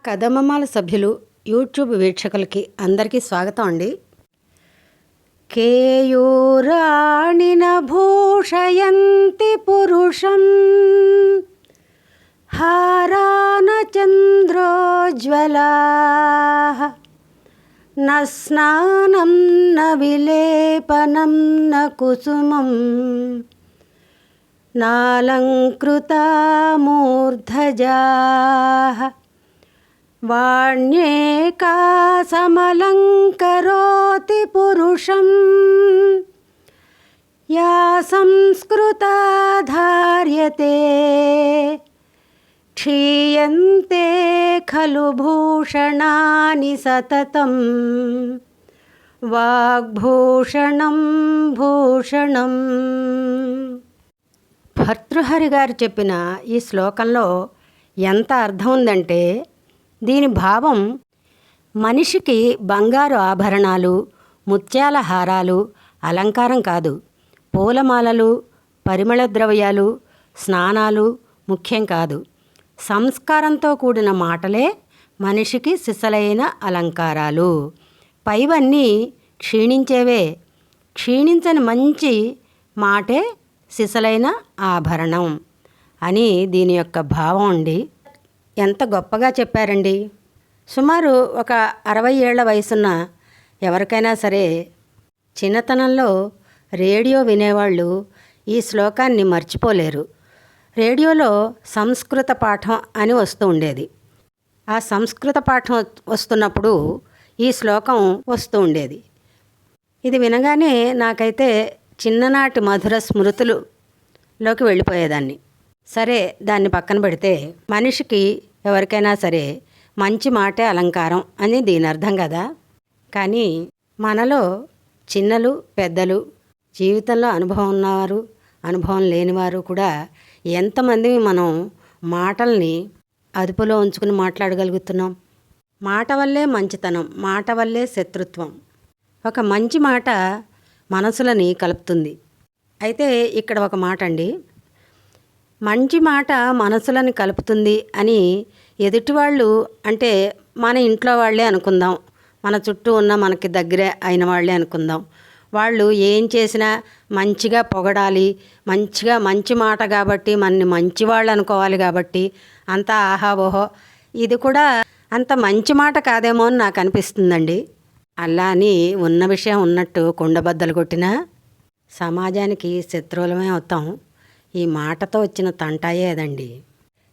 కదమమాల సభ్యులు యూట్యూబ్ వీక్షకులకి అందరికీ స్వాగతం అండి. కేయూరాణిన భూషయంతి పురుషం హారాన చంద్రోజ్వలా న స్నానం న విలేపనం న కుసుమం నాలంకృతా మూర్ధజా వాణ్యేకా సమలంకరోతి పురుషం యా సంస్కృతా ధార్యతే క్షీయంతే ఖలు భూషణాని సతతం వాగ్భూషణం భూషణం. భర్తృహరి గారు చెప్పిన ఈ శ్లోకంలో ఎంత అర్థం ఉందంటే, దీని భావం మనిషికి బంగారు ఆభరణాలు, ముత్యాల హారాలు అలంకారం కాదు, పూలమాలలు, పరిమళ ద్రవ్యాలు, స్నానాలు ముఖ్యం కాదు. సంస్కారంతో కూడిన మాటలే మనిషికి సిసలైన అలంకారాలు. పైవన్నీ క్షీణించేవే. క్షీణించని మంచి మాటే సిసలైన ఆభరణం అని దీని యొక్క భావం అండి. ఎంత గొప్పగా చెప్పారండి. సుమారు ఒక 60 ఏళ్ల వయసున్న ఎవరికైనా సరే చిన్నతనంలో రేడియో వినేవాళ్ళు ఈ శ్లోకాన్ని మర్చిపోలేరు. రేడియోలో సంస్కృత పాఠం అని వస్తూ ఉండేది. ఆ సంస్కృత పాఠం వస్తున్నప్పుడు ఈ శ్లోకం వస్తూ ఉండేది. ఇది వినగానే నాకైతే చిన్ననాటి మధుర స్మృతులులోకి వెళ్ళిపోయేదాన్ని. సరే, దాన్ని పక్కన పెడితే మనిషికి ఎవరికైనా సరే మంచి మాటే అలంకారం అని దీని అర్థం కదా. కానీ మనలో చిన్నలు పెద్దలు, జీవితంలో అనుభవం ఉన్నవారు, అనుభవం లేనివారు కూడా ఎంతమంది మనం మాటల్ని అదుపులో ఉంచుకుని మాట్లాడగలుగుతున్నాం. మాట వల్లే మంచితనం, మాట వల్లే శత్రుత్వం. ఒక మంచి మాట మనసులని కలుపుతుంది. అయితే ఇక్కడ ఒక మాట అండి, మంచి మాట మనసులని కలుపుతుంది అని ఎదుటివాళ్ళు అంటే మన ఇంట్లో వాళ్ళే అనుకుందాం, మన చుట్టూ ఉన్న మనకి దగ్గరే అయిన వాళ్ళే అనుకుందాం. వాళ్ళు ఏం చేసినా మంచిగా పొగడాలి, మంచిగా మంచి మాట కాబట్టి మనని మంచివాళ్ళు అనుకోవాలి కాబట్టి అంతా ఆహా ఓహో. ఇది కూడా అంత మంచి మాట కాదేమో అని నాకు అనిపిస్తుందండి. అలా అని ఉన్న విషయం ఉన్నట్టు కుండబద్దలు కొట్టినా సమాజానికి శత్రువులమే అవుతాం. ఈ మాటతో వచ్చిన తంటాయే అదండి.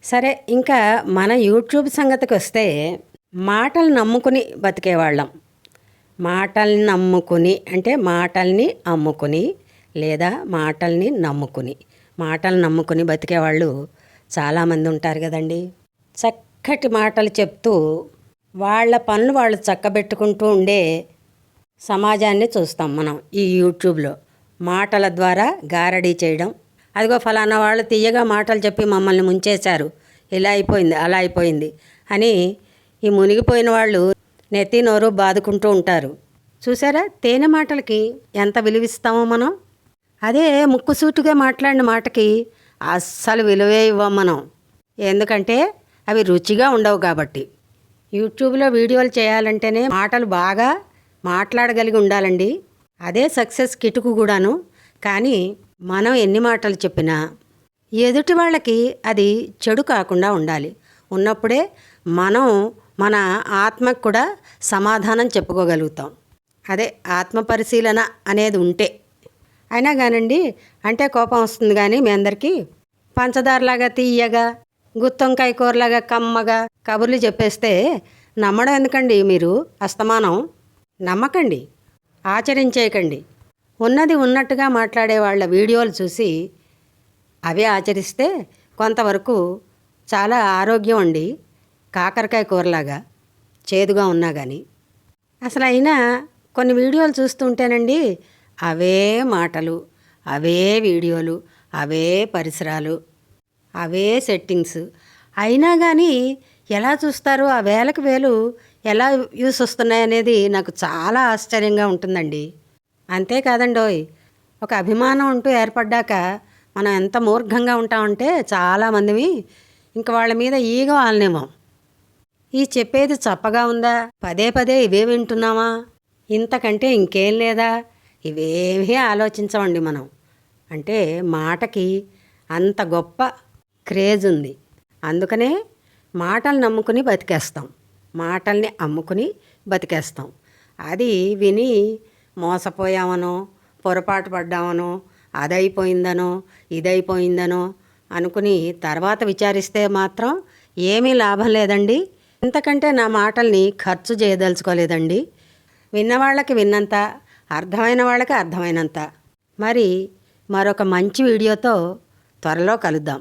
సరే, ఇంకా మన యూట్యూబ్ సంగతికి వస్తే మాటలు నమ్ముకుని బతికేవాళ్ళం. మాటల్ని నమ్ముకుని అంటే మాటల్ని అమ్ముకుని లేదా మాటల్ని నమ్ముకుని, మాటలు నమ్ముకుని బతికేవాళ్ళు చాలామంది ఉంటారు కదండి. చక్కటి మాటలు చెప్తూ వాళ్ళ పనులు వాళ్ళు చక్కబెట్టుకుంటూ ఉండే సమాజాన్ని చూస్తాం మనం ఈ యూట్యూబ్లో. మాటల ద్వారా గారడీ చేయడం, అదిగో ఫలానా వాళ్ళు తీయగా మాటలు చెప్పి మమ్మల్ని ముంచేశారు, ఇలా అయిపోయింది అలా అయిపోయింది అని ఈ మునిగిపోయిన వాళ్ళు నెత్తి నోరు బాదుకుంటూ ఉంటారు. చూసారా, తేనె మాటలకి ఎంత విలువిస్తామో మనం. అదే ముక్కుసూటిగా మాట్లాడిన మాటకి అస్సలు విలువే ఇవ్వం మనం. ఎందుకంటే అవి రుచిగా ఉండవు కాబట్టి. యూట్యూబ్లో వీడియోలు చేయాలంటేనే మాటలు బాగా మాట్లాడగలిగి ఉండాలండి. అదే సక్సెస్ కిటుకు కూడాను. కానీ మనం ఎన్ని మాటలు చెప్పినా ఎదుటి వాళ్ళకి అది చెడు కాకుండా ఉండాలి. ఉన్నప్పుడే మనం మన ఆత్మకు కూడా సమాధానం చెప్పుకోగలుగుతాం. అదే ఆత్మ పరిశీలన అనేది ఉంటే. అయినా కానండి, అంటే కోపం వస్తుంది కానీ మీ అందరికీ పంచదారలాగా తీయగా, గుత్తొంకాయ కూరలాగా కమ్మగా కబుర్లు చెప్పేస్తే నమ్మడం ఎందుకండి? మీరు అస్తమానం నమ్మకండి, ఆచరించేయకండి. ఉన్నది ఉన్నట్టుగా మాట్లాడే వాళ్ళ వీడియోలు చూసి అవే ఆచరిస్తే కొంతవరకు చాలా ఆరోగ్యం అండి. కాకరకాయ కూరలాగా చేదుగా ఉన్నా కానీ. అసలు అయినా కొన్ని వీడియోలు చూస్తుంటేనండి అవే మాటలు, అవే వీడియోలు, అవే పరిసరాలు, అవే సెట్టింగ్స్ అయినా కానీ ఎలా చూస్తారో ఆ వేలకు వేలు ఎలా వ్యూస్ వస్తున్నాయనేది నాకు చాలా ఆశ్చర్యంగా ఉంటుందండి. అంతేకాదండోయ్, ఒక అభిమానం అంటూ ఏర్పడ్డాక మనం ఎంత మూర్ఘంగా ఉంటామంటే చాలామందివి ఇంక వాళ్ళ మీద ఈగ వాళ్ళనేమో. ఈ చెప్పేది చప్పగా ఉందా? పదే పదే ఇవే వింటున్నామా? ఇంతకంటే ఇంకేం లేదా? ఇవేమీ ఆలోచించమండి మనం. అంటే మాటకి అంత గొప్ప క్రేజ్ ఉంది. అందుకనే మాటలు నమ్ముకుని బతికేస్తాం, మాటల్ని అమ్ముకుని బతికేస్తాం. అది విని మోసపోయామనో, పొరపాటు పడ్డామనో, అదైపోయిందనో ఇదైపోయిందనో అనుకుని తర్వాత విచారిస్తే మాత్రం ఏమీ లాభం లేదండి. ఇంతకంటే నా మాటల్ని ఖర్చు చేయదలుచుకోలేదండి. విన్నవాళ్ళకి విన్నంత, అర్థమైన వాళ్ళకి అర్థమైనంత. మరి మరొక మంచి వీడియోతో త్వరలో కలుద్దాం.